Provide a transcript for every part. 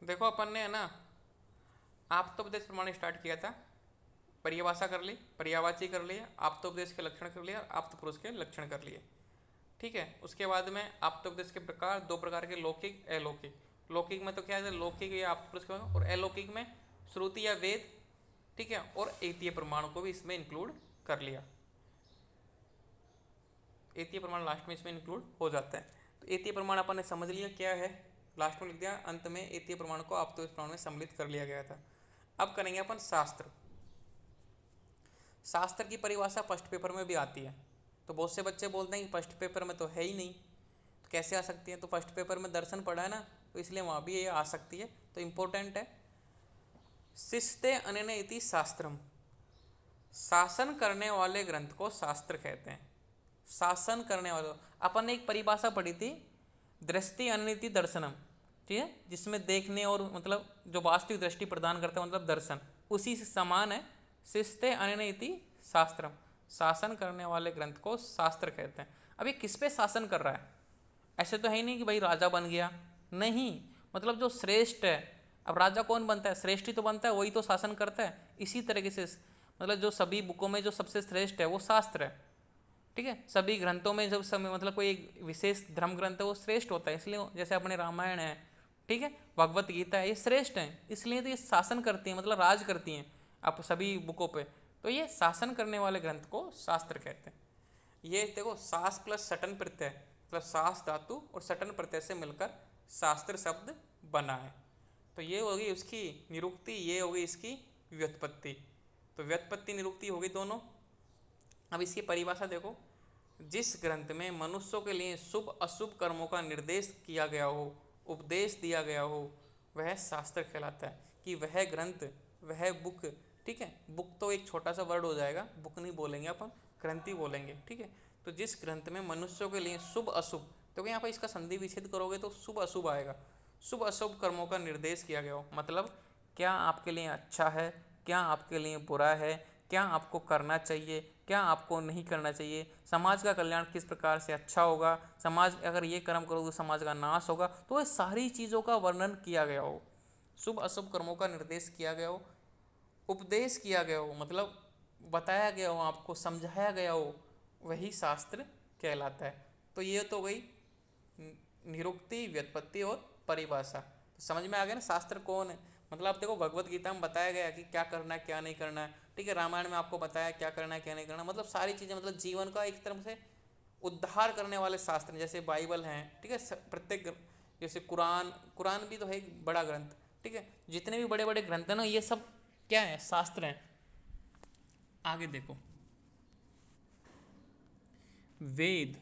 देखो अपन ने है ना आप्तोपदेश प्रमाण स्टार्ट किया था। परिभाषा कर ली, पर्यायवाची कर लिया, आप्तोपदेश के लक्षण कर लिया, आप्तपुरुष के लक्षण कर लिए। ठीक है। उसके बाद में आप्तोपदेश के प्रकार, दो प्रकार के, लौकिक अलौकिक। लौकिक में तो क्या है, लौकिक या आप्तपुरुष के, और अलौकिक में श्रुति या वेद। ठीक है। और एतीय प्रमाण को भी इसमें इंक्लूड कर लिया। एतीय प्रमाण लास्ट में इसमें इंक्लूड हो जाता है। तो एतीय प्रमाण अपन ने समझ लिया क्या है, लास्ट में लिख दिया, अंत में एतीय प्रमाण को आप्तोपदेश प्रमाण में सम्मिलित कर लिया गया था। अब करेंगे अपन शास्त्र। शास्त्र की परिभाषा फर्स्ट पेपर में भी आती है। तो बहुत से बच्चे बोलते हैं कि फर्स्ट पेपर में तो है ही नहीं, तो कैसे आ सकती है। तो फर्स्ट पेपर में दर्शन पढ़ा है ना, तो इसलिए वहाँ भी ये आ सकती है, तो इम्पोर्टेंट है। शिस्ते अनने इति शास्त्रम, शासन करने वाले ग्रंथ को शास्त्र कहते हैं। शासन करने वाले, अपन ने एक परिभाषा पढ़ी थी, दृष्टि अनिति दर्शनम, ठीक है, जिसमें देखने और मतलब जो वास्तविक दृष्टि प्रदान करता है, मतलब दर्शन, उसी से समान है शिस्ते अनिति शास्त्रम, शासन करने वाले ग्रंथ को शास्त्र कहते हैं। अब ये किस पे शासन कर रहा है, ऐसे तो है ही नहीं कि भाई राजा बन गया, नहीं, मतलब जो श्रेष्ठ है। अब राजा कौन बनता है, श्रेष्ठ ही तो बनता है, वही तो शासन करता है। इसी तरीके से मतलब जो सभी बुकों में जो सबसे श्रेष्ठ है वो शास्त्र है। ठीक है। सभी ग्रंथों में जब समय मतलब कोई एक विशेष धर्म ग्रंथ है वो श्रेष्ठ होता है, इसलिए जैसे अपने रामायण है, ठीक है, भगवत गीता है, ये श्रेष्ठ हैं, इसलिए तो ये शासन करती हैं, मतलब राज करती हैं आप सभी बुकों पे। तो ये शासन करने वाले ग्रंथ को शास्त्र कहते हैं। ये देखो, शास प्लस सटन प्रत्यय, मतलब शास धातु और सटन प्रत्यय से मिलकर शास्त्र शब्द बना है। तो ये होगी उसकी निरुक्ति, ये होगी इसकी व्युत्पत्ति। तो व्युत्पत्ति निरुक्ति होगी दोनों। अब इसकी परिभाषा देखो, जिस ग्रंथ में मनुष्यों के लिए शुभ अशुभ कर्मों का निर्देश किया गया हो, उपदेश दिया गया हो, वह शास्त्र कहलाता है। कि वह ग्रंथ, वह बुक, ठीक है, बुक तो एक छोटा सा वर्ड हो जाएगा, बुक नहीं बोलेंगे अपन, ग्रंथ ही बोलेंगे। ठीक है। तो जिस ग्रंथ में मनुष्यों के लिए शुभ अशुभ, तो यहाँ पर इसका संधि विच्छेद करोगे तो शुभ अशुभ आएगा, शुभ अशुभ कर्मों का निर्देश किया गया हो, मतलब क्या आपके लिए अच्छा है, क्या आपके लिए बुरा है, क्या आपको करना चाहिए, क्या आपको नहीं करना चाहिए, समाज का कल्याण किस प्रकार से अच्छा होगा, समाज अगर ये कर्म करोगे तो समाज का नाश होगा, तो ये सारी चीज़ों का वर्णन किया गया हो, शुभ अशुभ कर्मों का निर्देश किया गया हो, उपदेश किया गया हो, मतलब बताया गया हो, आपको समझाया गया हो, वही शास्त्र कहलाता है। तो ये तो गई निरुक्ति, व्युत्पत्ति और परिभाषा। तो समझ में आ गया ना शास्त्र कौन है। मतलब आप देखो, भगवत गीता में बताया गया कि क्या करना है क्या नहीं करना है। ठीक है। रामायण में आपको बताया क्या करना है क्या नहीं करना, मतलब सारी चीज़ें, मतलब जीवन का एक तरह से उद्धार करने वाले शास्त्र, जैसे बाइबल हैं, ठीक है, प्रत्येक, जैसे कुरान, कुरान भी तो है एक बड़ा ग्रंथ। ठीक है। जितने भी बड़े बड़े ग्रंथ हैं ना, ये सब क्या है, शास्त्र हैं। आगे देखो, वेद,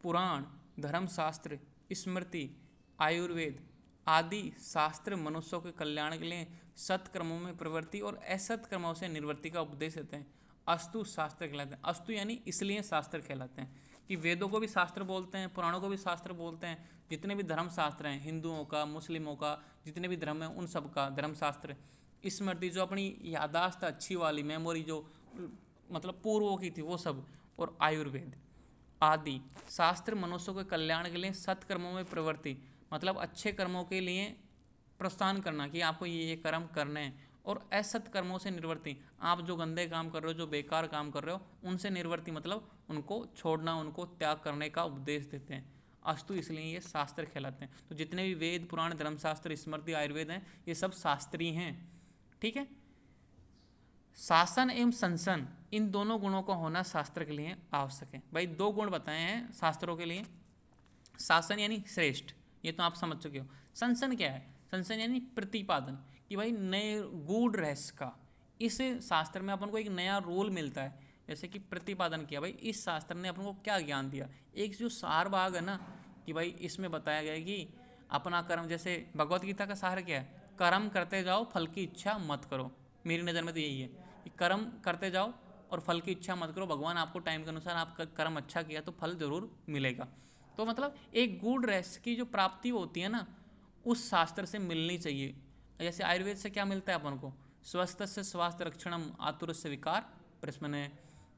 पुराण, धर्मशास्त्र, स्मृति, आयुर्वेद आदि शास्त्र मनुष्यों के कल्याण के लिए सत्कर्मों में प्रवृत्ति और असत कर्मों से निवृत्ति का उपदेश देते हैं। अस्तु शास्त्र कहलाते हैं। अस्तु यानी इसलिए शास्त्र कहलाते हैं कि वेदों को भी शास्त्र बोलते हैं, पुराणों को भी शास्त्र बोलते हैं, जितने भी धर्मशास्त्र हैं, हिंदुओं का, मुस्लिमों का, जितने भी धर्म हैं उन सब का धर्मशास्त्र। स्मृति जो अपनी यादाश्त अच्छी वाली मेमोरी जो मतलब पूर्वों की थी वो सब, और आयुर्वेद आदि शास्त्र मनुष्यों के कल्याण के लिए सत्कर्मों में प्रवृत्ति, मतलब अच्छे कर्मों के लिए प्रस्थान करना कि आपको ये कर्म करने हैं, और असत कर्मों से निवृत्ति, आप जो गंदे काम कर रहे हो, जो बेकार काम कर रहे हो, उनसे निवृत्ति मतलब उनको छोड़ना, उनको त्याग करने का उपदेश देते हैं। अस्तु इसलिए ये शास्त्र कहलाते हैं। तो जितने भी वेद, पुराण, धर्मशास्त्र, स्मृति, आयुर्वेद हैं, ये सब शास्त्री हैं। ठीक है। शासन एवं संसन, इन दोनों गुणों का होना शास्त्र के लिए आवश्यक है। भाई दो गुण बताए हैं शास्त्रों के लिए, शासन यानी श्रेष्ठ, ये तो आप समझ चुके हो। संसन क्या है, संसन यानी प्रतिपादन, कि भाई नए गूढ़ रहस्य का इस शास्त्र में अपन को एक नया रोल मिलता है। जैसे कि प्रतिपादन किया, भाई इस शास्त्र ने अपन को क्या ज्ञान दिया। एक जो सार भाग है ना, कि भाई इसमें बताया गया है कि अपना कर्म, जैसे भगवत गीता का सार क्या है, कर्म करते जाओ फल की इच्छा मत करो। मेरी नज़र में तो यही है कि कर्म करते जाओ और फल की इच्छा मत करो, भगवान आपको टाइम के अनुसार आपका कर्म अच्छा किया तो फल जरूर मिलेगा। तो मतलब एक गूढ़ रहस्य की जो प्राप्ति होती है ना, उस शास्त्र से मिलनी चाहिए। जैसे आयुर्वेद से क्या मिलता है अपन को, स्वस्थ से स्वास्थ्य रक्षणम आतुर से विकार प्रश्न है,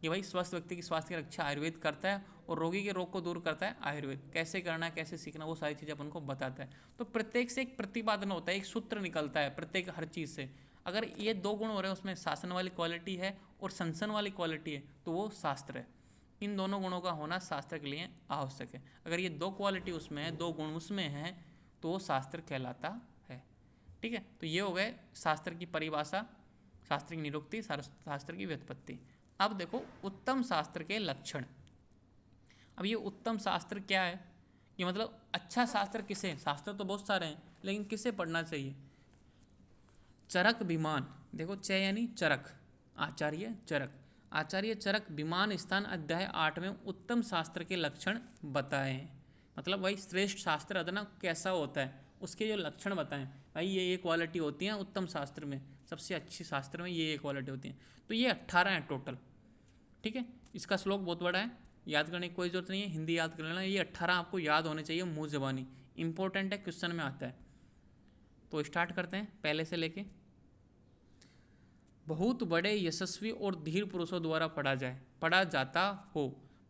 कि भाई स्वस्थ व्यक्ति की स्वास्थ्य की रक्षा आयुर्वेद करता है, और रोगी के रोग को दूर करता है आयुर्वेद। कैसे करना है, कैसे सीखना, वो सारी चीज़ें अपन को बताता है। तो प्रत्येक से एक प्रतिपादन होता है, एक सूत्र निकलता है प्रत्येक हर चीज़ से। अगर ये दो गुण हो रहे हैं, उसमें शासन वाली क्वालिटी है और संसन वाली क्वालिटी है, तो वो शास्त्र है। इन दोनों गुणों का होना शास्त्र के लिए आवश्यक है। अगर ये दो क्वालिटी उसमें है, दो गुण उसमें हैं, तो वो शास्त्र कहलाता है। ठीक है, तो ये हो गए शास्त्र की परिभाषा, शास्त्र की निरुक्ति, शास्त्र की व्युत्पत्ति। अब देखो उत्तम शास्त्र के लक्षण। अब ये उत्तम शास्त्र क्या है, ये मतलब अच्छा शास्त्र किसे, शास्त्र तो बहुत सारे हैं लेकिन किसे पढ़ना चाहिए। चरक विमान, देखो च यानी चरक, आचार्य चरक, आचार्य चरक विमान स्थान अध्याय 8 में उत्तम शास्त्र के लक्षण बताए हैं। मतलब भाई श्रेष्ठ शास्त्र अदना कैसा होता है, उसके जो लक्षण बताएं, भाई ये क्वालिटी होती हैं उत्तम शास्त्र में, सबसे अच्छी शास्त्र में ये क्वालिटी होती हैं। तो ये 18 हैं टोटल। ठीक है, इसका श्लोक बहुत बड़ा है, याद करने की कोई जरूरत नहीं है, हिंदी याद कर लेना। ये 18 आपको याद होने चाहिए मुँह ज़बानी, इंपॉर्टेंट है, क्वेश्चन में आता है। तो स्टार्ट करते हैं पहले से लेके। बहुत बड़े यशस्वी और धीर पुरुषों द्वारा पढ़ा जाता हो,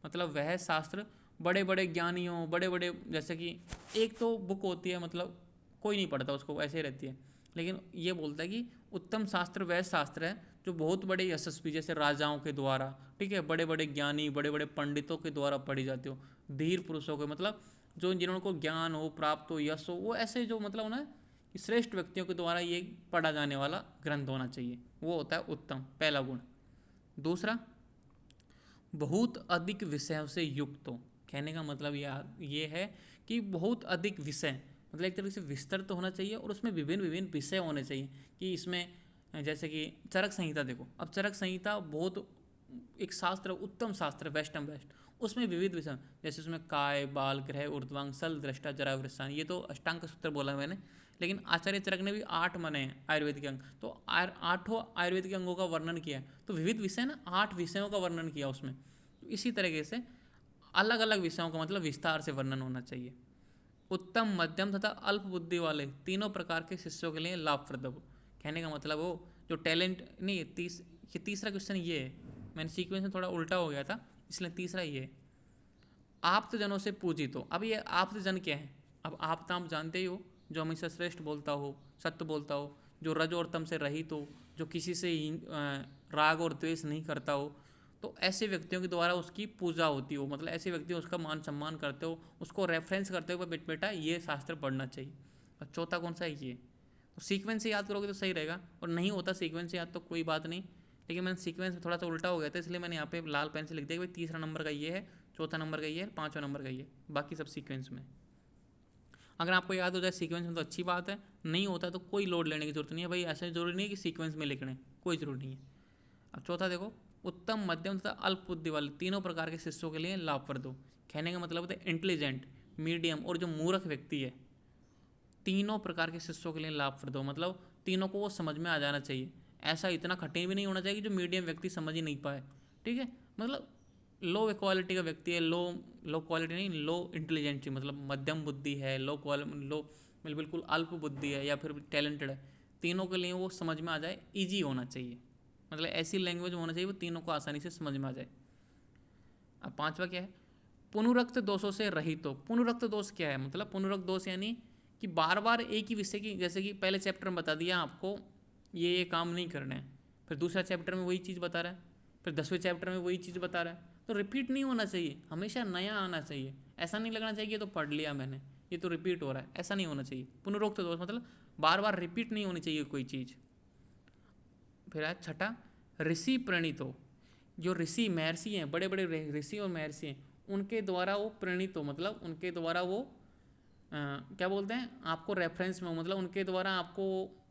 मतलब वह शास्त्र बड़े बड़े ज्ञानियों, बड़े बड़े, जैसे कि एक तो बुक होती है, मतलब कोई नहीं पढ़ता उसको, ऐसे ही रहती है, लेकिन ये बोलता है कि उत्तम शास्त्र वह शास्त्र है जो बहुत बड़े यशस्वी, जैसे राजाओं के द्वारा, ठीक है, बड़े बड़े ज्ञानी, बड़े बड़े पंडितों के द्वारा पढ़ी जाती हो। धीर पुरुषों के मतलब जो जिन्होंने को ज्ञान हो, प्राप्त हो, यश हो, वो ऐसे जो मतलब ना कि श्रेष्ठ व्यक्तियों के द्वारा ये पढ़ा जाने वाला ग्रंथ होना चाहिए, वो होता है उत्तम, पहला गुण। दूसरा, बहुत अधिक विषयों से युक्त हो। कहने का मतलब ये है कि बहुत अधिक विषय, मतलब एक तरीके से विस्तर तो होना चाहिए और उसमें विभिन्न विभिन्न विषय होने चाहिए। कि इसमें जैसे कि चरक संहिता देखो, अब चरक संहिता बहुत एक शास्त्र, उत्तम शास्त्र, बेस्ट एंड बेस्ट, उसमें विविध विषय, जैसे उसमें काय, बाल, ग्रह, ऊर्ध्वांग, सल, दृष्टा, जरा, वृषाण, ये तो अष्टांग सूत्र बोला मैंने, लेकिन आचार्य चरक ने भी 8 माने हैं आयुर्वेदिक अंग, तो 8 आयुर्वेदिक अंगों का वर्णन किया है। तो विविध विषय ना, 8 विषयों का वर्णन किया उसमें। तो इसी तरीके से अलग अलग विषयों का मतलब विस्तार से वर्णन होना चाहिए। उत्तम, मध्यम तथा अल्प बुद्धि वाले तीनों प्रकार के शिष्यों के लिए लाभप्रद हो। कहने का मतलब वो जो टैलेंट नहीं, ये तीसरा क्वेश्चन ये है, मैंने सीक्वेंस में थोड़ा उल्टा हो गया था, इसलिए तीसरा ये है। आप्त जनों से पूजित हो। अब ये आप्त जन क्या है, अब आप तो आप जानते ही हो, जो हमेशा श्रेष्ठ बोलता हो, सत्य बोलता हो, जो रज और तम से रहित हो, जो किसी से राग और द्वेष नहीं करता हो, तो ऐसे व्यक्तियों के द्वारा उसकी पूजा होती हो, मतलब ऐसे व्यक्ति उसका मान सम्मान करते हो, उसको रेफरेंस करते हो, बेटा ये शास्त्र पढ़ना चाहिए। और चौथा कौन सा है, ये। तो सीक्वेंस से याद करोगे तो सही रहेगा, और नहीं होता सीक्वेंस से याद तो कोई बात नहीं, लेकिन मैंने सीक्वेंस में थोड़ा सा उल्टा हो गया था, इसलिए मैंने यहाँ पे लाल पेन से लिख दिया कि भाई तीसरा नंबर का ये है, चौथा नंबर का ये है, पाँचवा नंबर का ये है, बाकी सब सीक्वेंस में। अगर आपको याद हो जाए सीक्वेंस में तो अच्छी बात है, नहीं होता तो कोई लोड लेने की जरूरत नहीं है भाई, ऐसा जरूरी नहीं है कि सीक्वेंस में लिखने, कोई जरूरी नहीं है। अब चौथा देखो, उत्तम, मध्यम तथा अल्प बुद्धि वाले तीनों प्रकार के शिष्यों के लिए लाभप्रद हो। कहने का मतलब होता है इंटेलिजेंट, मीडियम और जो मूर्ख व्यक्ति है, तीनों प्रकार के शिष्यों के लिए लाभप्रद हो, मतलब तीनों को वो समझ में आ जाना चाहिए। ऐसा इतना कठिन भी नहीं होना चाहिए कि जो मीडियम व्यक्ति समझ ही नहीं पाए। ठीक है, मतलब लो क्वालिटी का व्यक्ति है, लो क्वालिटी नहीं, लो इंटेलिजेंट, मतलब मध्यम बुद्धि है, लो बिल्कुल अल्प बुद्धि है, या फिर टैलेंटेड है, तीनों के लिए वो समझ में आ जाए, ईजी होना चाहिए, मतलब ऐसी लैंग्वेज होना चाहिए वो तीनों को आसानी से समझ में आ जाए। अब पांचवा क्या है, पुनरुक्त दोषों से रहित हो। पुनरुक्त दोष क्या है, मतलब पुनरुक्त दोष यानी कि बार बार एक ही विषय की, जैसे कि पहले चैप्टर में बता दिया आपको ये काम नहीं करना है, फिर दूसरा चैप्टर में वही चीज़ बता रहा है, फिर 10वें चैप्टर में वही चीज़ बता रहा है, तो रिपीट नहीं होना चाहिए, हमेशा नया आना चाहिए। ऐसा नहीं लगना चाहिए कि तो पढ़ लिया मैंने, ये तो रिपीट हो रहा है, ऐसा नहीं होना चाहिए। पुनरुक्त दोष मतलब बार बार रिपीट नहीं होनी चाहिए कोई चीज़। फिर है छठा, ऋषि प्रणीत हो। जो ऋषि महर्षि हैं, बड़े बड़े ऋषि और महर्षि हैं, उनके द्वारा वो प्रणीत हो, मतलब उनके द्वारा वो क्या बोलते हैं, आपको रेफरेंस में हो, मतलब उनके द्वारा आपको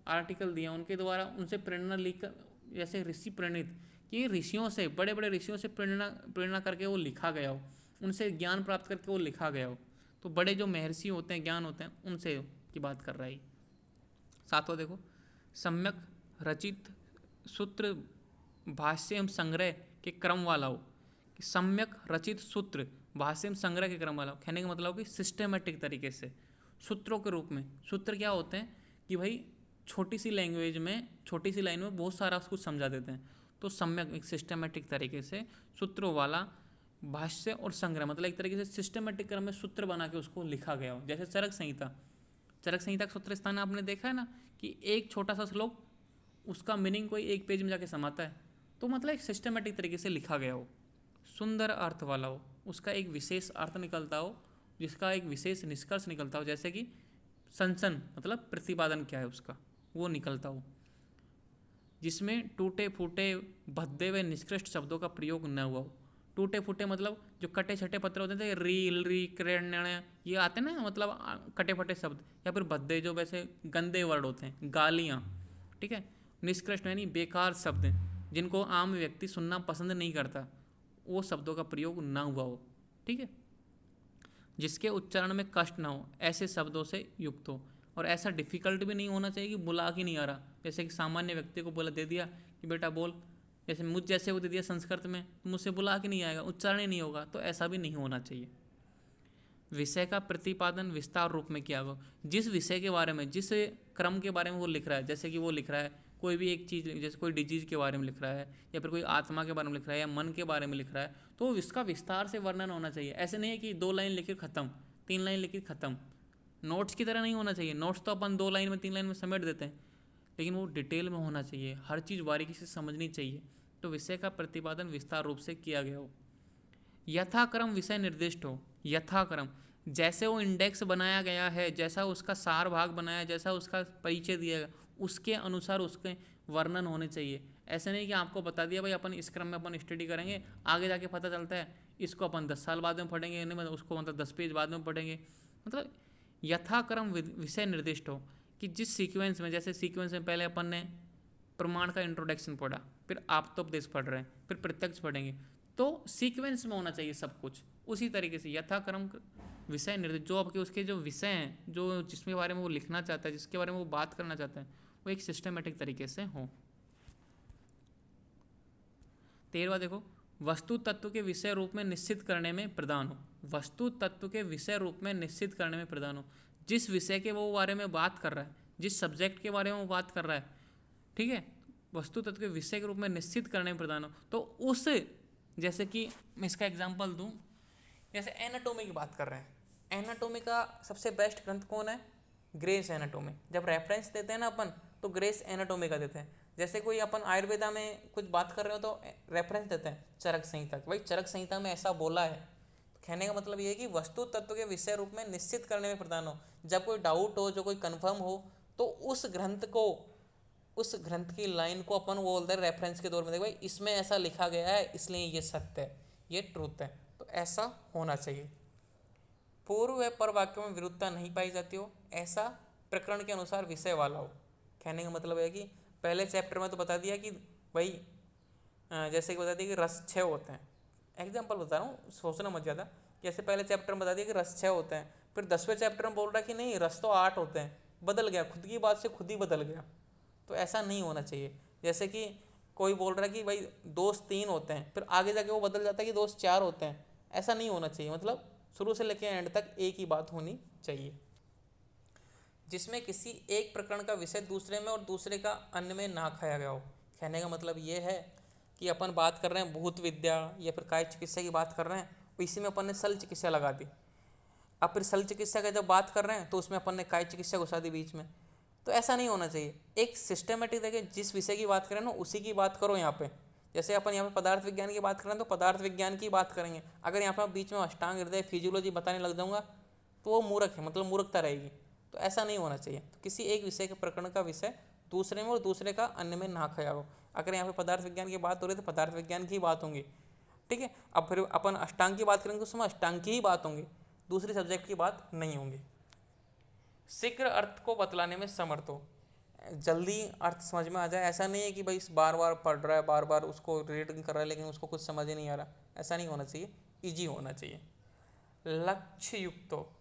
आर्टिकल दिया, उनके द्वारा उनसे प्रेरणा लेकर, जैसे ऋषि प्रणीत, कि ऋषियों से, बड़े बड़े ऋषियों से प्रेरणा करके वो लिखा गया हो, उनसे ज्ञान प्राप्त करके वो लिखा गया हो। तो बड़े जो महर्षि होते हैं, ज्ञान होते हैं, उनसे की बात कर रहा है। सातवां देखो, सम्यक रचित सूत्र भाष्य एवं संग्रह के क्रम वाला हो। कि सम्यक रचित सूत्र भाष्य एवं संग्रह के क्रम वाला हो, कहने का मतलब कि सिस्टमेटिक तरीके से, सूत्रों के रूप में। सूत्र क्या होते हैं कि भाई छोटी सी लैंग्वेज में, छोटी सी लाइन में बहुत सारा कुछ समझा देते हैं। तो सम्यक एक सिस्टमेटिक तरीके से सूत्रों वाला भाष्य और संग्रह मतलब एक तरीके से सिस्टमेटिक क्रम में सूत्र बना के उसको लिखा गया हो। जैसे चरक संहिता, चरक संहिता का सूत्र स्थान आपने देखा है ना कि एक छोटा सा श्लोक उसका मीनिंग कोई एक पेज में जाके समाता है। तो मतलब एक सिस्टमेटिक तरीके से लिखा गया हो, सुंदर अर्थ वाला हो, उसका एक विशेष अर्थ निकलता हो, जिसका एक विशेष निष्कर्ष निकलता हो, जैसे कि संसन मतलब प्रतिपादन क्या है उसका वो निकलता हो, जिसमें टूटे फूटे भद्दे व निष्कृष्ट शब्दों का प्रयोग न हुआ हो। टूटे फूटे मतलब जो कटे छटे पत्र होते थे, रील री कृण्य ये आते ना, मतलब कटे फटे शब्द, या फिर भद्दे जो वैसे गंदे वर्ड होते हैं, गालियाँ, ठीक है। निष्कृष्ट यानी बेकार शब्द जिनको आम व्यक्ति सुनना पसंद नहीं करता, वो शब्दों का प्रयोग ना हुआ हो, ठीक है। जिसके उच्चारण में कष्ट ना हो, ऐसे शब्दों से युक्त हो। और ऐसा डिफिकल्ट भी नहीं होना चाहिए कि बुला के नहीं आ रहा, जैसे कि सामान्य व्यक्ति को बोला दे दिया कि बेटा बोल, जैसे मुझ जैसे को दे दिया संस्कृत में, तो मुझसे बुला के नहीं आएगा, उच्चारण ही नहीं होगा, तो ऐसा भी नहीं होना चाहिए। विषय का प्रतिपादन विस्तार रूप में किया गया, जिस विषय के बारे में, जिस क्रम के बारे में वो लिख रहा है, जैसे कि वो लिख रहा है कोई भी एक चीज़, जैसे कोई डिजीज़ के बारे में लिख रहा है, या फिर कोई आत्मा के बारे में लिख रहा है, या मन के बारे में लिख रहा है, तो इसका विस्तार से वर्णन होना चाहिए। ऐसे नहीं है कि 2 लाइन लिखी ख़त्म, 3 लाइन लिखी ख़त्म, नोट्स की तरह नहीं होना चाहिए। नोट्स तो अपन 2 लाइन में 3 लाइन में समेट देते हैं, लेकिन वो डिटेल में होना चाहिए, हर चीज़ बारीकी से समझनी चाहिए। तो विषय का प्रतिपादन विस्तार रूप से किया गया हो, यथाक्रम विषय निर्दिष्ट हो। यथाक्रम जैसे वो इंडेक्स बनाया गया है, जैसा उसका सार भाग बनाया, जैसा उसका परिचय दिया गया, उसके अनुसार उसके वर्णन होने चाहिए। ऐसे नहीं कि आपको बता दिया भाई अपन इस क्रम में अपन स्टडी करेंगे, आगे जाके पता चलता है इसको अपन 10 साल बाद में पढ़ेंगे, नहीं मतलब उसको मतलब 10 पेज बाद में पढ़ेंगे। मतलब यथाक्रम विषय निर्दिष्ट हो कि जिस सीक्वेंस में, जैसे सीक्वेंस में पहले अपन ने प्रमाण का इंट्रोडक्शन पढ़ा, फिर आप्तोपदेश पढ़ रहे हैं, फिर प्रत्यक्ष पढ़ेंगे, तो सीक्वेंस में होना चाहिए सब कुछ। उसी तरीके से यथाक्रम विषय निर्दिष्ट, जो आपके उसके जो विषय हैं, जो जिसके बारे में वो लिखना चाहता है, जिसके बारे में वो बात करना चाहता है, वो एक सिस्टमेटिक तरीके से हो। 13वां देखो, वस्तु तत्व के विषय रूप में निश्चित करने में प्रदान हो। वस्तु तत्व के विषय रूप में निश्चित करने में प्रदान हो, जिस विषय के वो बारे में बात कर रहा है, जिस सब्जेक्ट के बारे में वो बात कर रहा है, ठीक है, वस्तु तत्व के विषय के रूप में निश्चित करने में प्रदान हो। तो उस, जैसे कि मैं इसका एग्जांपल दूं, जैसे एनाटोमी की बात कर रहे हैं, एनाटोमी का सबसे बेस्ट ग्रंथ कौन है? Grace anatomy. जब रेफरेंस देते हैं ना अपन, तो ग्रेस एनाटोमी का देते हैं। जैसे कोई अपन आयुर्वेदा में कुछ बात कर रहे हो तो रेफरेंस देते हैं चरक संहिता, भाई चरक संहिता में ऐसा बोला है। तो कहने का मतलब ये है कि वस्तु तत्व के विषय रूप में निश्चित करने में प्रदान हो। जब कोई डाउट हो, जो कोई कन्फर्म हो, तो उस ग्रंथ को, उस ग्रंथ की लाइन को अपन बोलते हैं रेफरेंस के तौर में, देखो भाई इसमें ऐसा लिखा गया है, इसलिए ये सत्य है, ये ट्रूथ है। तो ऐसा होना चाहिए। पूर्व व पर वाक्यों में विरुद्धता नहीं पाई जाती हो, ऐसा प्रकरण के अनुसार विषय वाला हो। कहने का मतलब है कि पहले चैप्टर में तो बता दिया कि भाई जैसे कि बता दिया कि रस 6 होते हैं, एग्जाम्पल बता रहा हूँ, सोचना मत ज़्यादा। जैसे पहले चैप्टर में बता दिया कि रस 6 होते हैं, फिर 10वें चैप्टर में बोल रहा है कि नहीं रस तो 8 होते हैं, बदल गया, खुद की बात से खुद ही बदल गया। तो ऐसा नहीं होना चाहिए। जैसे कि कोई बोल रहा है कि भाई दोस्त 3 होते हैं, फिर आगे जाके वो बदल जाता है कि दोस्त 4 होते हैं, ऐसा नहीं होना चाहिए। मतलब शुरू से लेकर एंड तक एक ही बात होनी चाहिए। जिसमें किसी एक प्रकरण का विषय दूसरे में और दूसरे का अन्य में ना खाया गया हो। कहने का मतलब ये है कि अपन बात कर रहे हैं भूत विद्या या फिर काय चिकित्सा की बात कर रहे हैं, तो इसी में अपन ने सल चिकित्सा लगा दी। अब फिर सल चिकित्सा का जब बात कर रहे हैं तो उसमें अपन ने काय चिकित्सा घुसा दी बीच में। तो ऐसा नहीं होना चाहिए। एक सिस्टमेटिक देखिए, जिस विषय की बात करें ना उसी की बात करो। यहाँ पे जैसे अपन यहाँ पे पदार्थ विज्ञान की बात करें तो पदार्थ विज्ञान की बात करेंगे। अगर यहाँ पर बीच में अष्टांग हृदय फिजियोलॉजी बताने लग जाऊँगा तो वो मूर्ख है, मतलब मूर्खता रहेगी। तो ऐसा नहीं होना चाहिए। तो किसी एक विषय के प्रकरण का विषय दूसरे में और दूसरे का अन्य में ना खाया हो। अगर यहाँ पे पदार्थ विज्ञान की बात हो रही है तो पदार्थ विज्ञान की बात होंगी, ठीक है। अब फिर अपन अष्टांग की बात करेंगे तो उसमें अष्टांग की ही बात होंगी, दूसरे सब्जेक्ट की बात नहीं होंगी। शीघ्र अर्थ को बतलाने में समर्थ हो, जल्दी अर्थ समझ में आ जाए। ऐसा नहीं है कि भाई बार बार पढ़ रहा है, बार बार उसको रीडिंग कर रहा है, लेकिन उसको कुछ समझ ही नहीं आ रहा। ऐसा नहीं होना चाहिए, इजी होना चाहिए। लक्ष्य युक्त हो,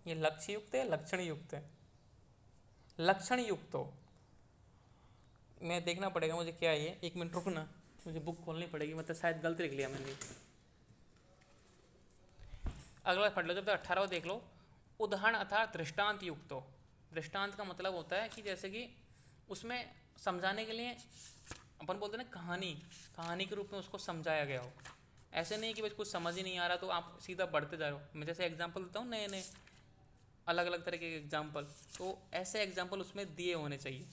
ये लक्ष्य युक्त है लक्षण युक्त है? लक्षण युक्त हो। मैं देखना पड़ेगा मुझे क्या है ये, 1 मिनट रुकना, मुझे बुक खोलनी पड़ेगी, मतलब शायद गलत लिख लिया मैंने। अगला पढ़ लो, जब तक 18वां देख लो। उदाहरण अर्थात दृष्टांत युक्त हो। दृष्टांत का मतलब होता है कि जैसे कि उसमें समझाने के लिए अपन बोलते हैं ना, कहानी के रूप में उसको समझाया गया हो। ऐसे नहीं कि बस कुछ समझ ही नहीं आ रहा तो आप सीधा बढ़ते जा रहे हो। मैं जैसे एग्जांपल देता हूँ नए नए अलग अलग तरह के एग्जांपल, तो ऐसे एग्जांपल उसमें दिए होने चाहिए।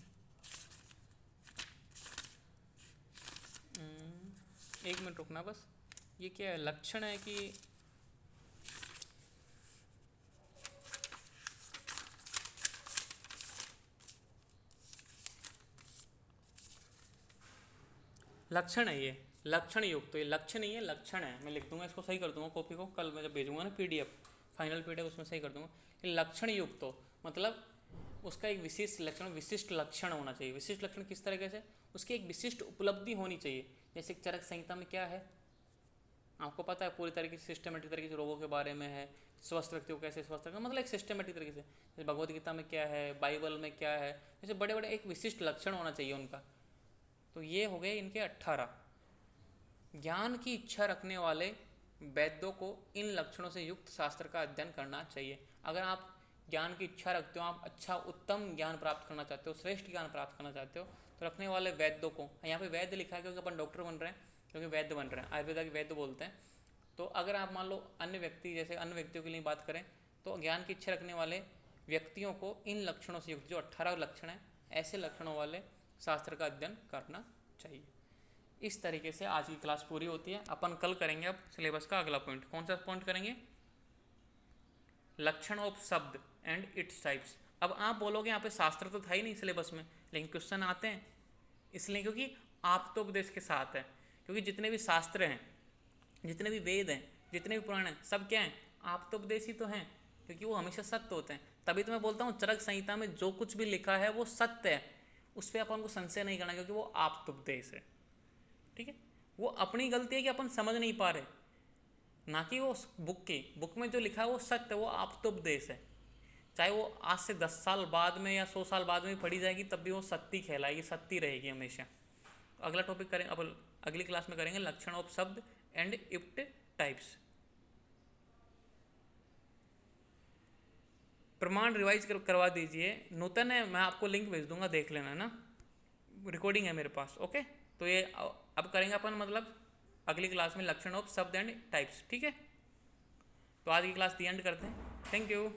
एक मिनट रुकना बस, ये क्या है, लक्षण है कि लक्षण है, ये लक्षण युक्त, तो ये लक्ष्य नहीं है, लक्षण है। मैं लिख दूंगा, इसको सही कर दूंगा कॉपी को, कल मैं जब भेजूंगा ना पीडीएफ, फाइनल पीडीएफ उसमें सही कर दूंगा। ये लक्षण युक्त हो मतलब उसका एक विशिष्ट लक्षण, विशिष्ट लक्षण होना चाहिए। विशिष्ट लक्षण किस तरीके से, उसकी एक विशिष्ट उपलब्धि होनी चाहिए। जैसे चरक संहिता में क्या है आपको पता है, पूरी तरीके से सिस्टमेटिक तरीके से रोगों के बारे में है, स्वस्थ व्यक्ति को कैसे स्वस्थ रखना, मतलब एक सिस्टमेटिक तरीके से। जैसे भगवद गीता में क्या है, बाइबल में क्या है, जैसे बड़े बड़े एक विशिष्ट लक्षण होना चाहिए उनका। तो ये हो गए इनके 18। ज्ञान की इच्छा रखने वाले वैद्यों को इन लक्षणों से युक्त शास्त्र का अध्ययन करना चाहिए। अगर आप ज्ञान की इच्छा रखते हो, आप अच्छा उत्तम ज्ञान प्राप्त करना चाहते हो, श्रेष्ठ ज्ञान प्राप्त करना चाहते हो, तो रखने वाले वैद्यों को, यहाँ पे वैद्य लिखा है क्योंकि अपन डॉक्टर बन रहे हैं, क्योंकि वैद्य बन रहे हैं, आयुर्वेदा के वैद्य बोलते हैं। तो अगर आप मान लो अन्य व्यक्ति, जैसे अन्य व्यक्तियों के लिए बात करें, तो ज्ञान की इच्छा रखने वाले व्यक्तियों को इन लक्षणों से युक्त, जो 18 लक्षण हैं, ऐसे लक्षणों वाले शास्त्र का अध्ययन करना चाहिए। इस तरीके से आज की क्लास पूरी होती है। अपन कल करेंगे अब सिलेबस का अगला पॉइंट। कौन सा पॉइंट करेंगे, लक्षण ऑफ शब्द एंड इट्स टाइप्स। अब आप बोलोगे यहाँ पे शास्त्र तो था ही नहीं सिलेबस में, लेकिन क्वेश्चन आते हैं, इसलिए क्योंकि आप तो उपदेश के साथ है, क्योंकि जितने भी शास्त्र हैं, जितने भी वेद हैं, जितने भी पुराण हैं, सब क्या हैं, आप तो उपदेश ही तो हैं, क्योंकि वो हमेशा सत्य होते हैं। तभी तो मैं बोलता हूँ चरक संहिता में जो कुछ भी लिखा है वो सत्य है, उस पर अपन को संशय नहीं करना, क्योंकि वो आप तो उपदेश है। ठीक है, वो अपनी गलती है कि अपन समझ नहीं पा रहे, ना कि वो बुक में जो लिखा है वो सत्य, वो आप्तोपदेश है। चाहे वो आज से 10 साल बाद में या 100 साल बाद में पढ़ी जाएगी, तब भी वो सत्य कहलाएगी, सत्य रहेगी हमेशा। अगला टॉपिक करें अब, अगली क्लास में करेंगे लक्षण ऑफ शब्द एंड इप्ट टाइप्स। प्रमाण रिवाइज करवा दीजिए, नूतन है, मैं आपको लिंक भेज दूंगा, देख लेना ना, रिकॉर्डिंग है मेरे पास। ओके, तो ये अब करेंगे अपन, मतलब अगली क्लास में लक्षण ऑफ शब्द एंड टाइप्स। ठीक है, तो आज की क्लास दी एंड करते हैं। Thank you.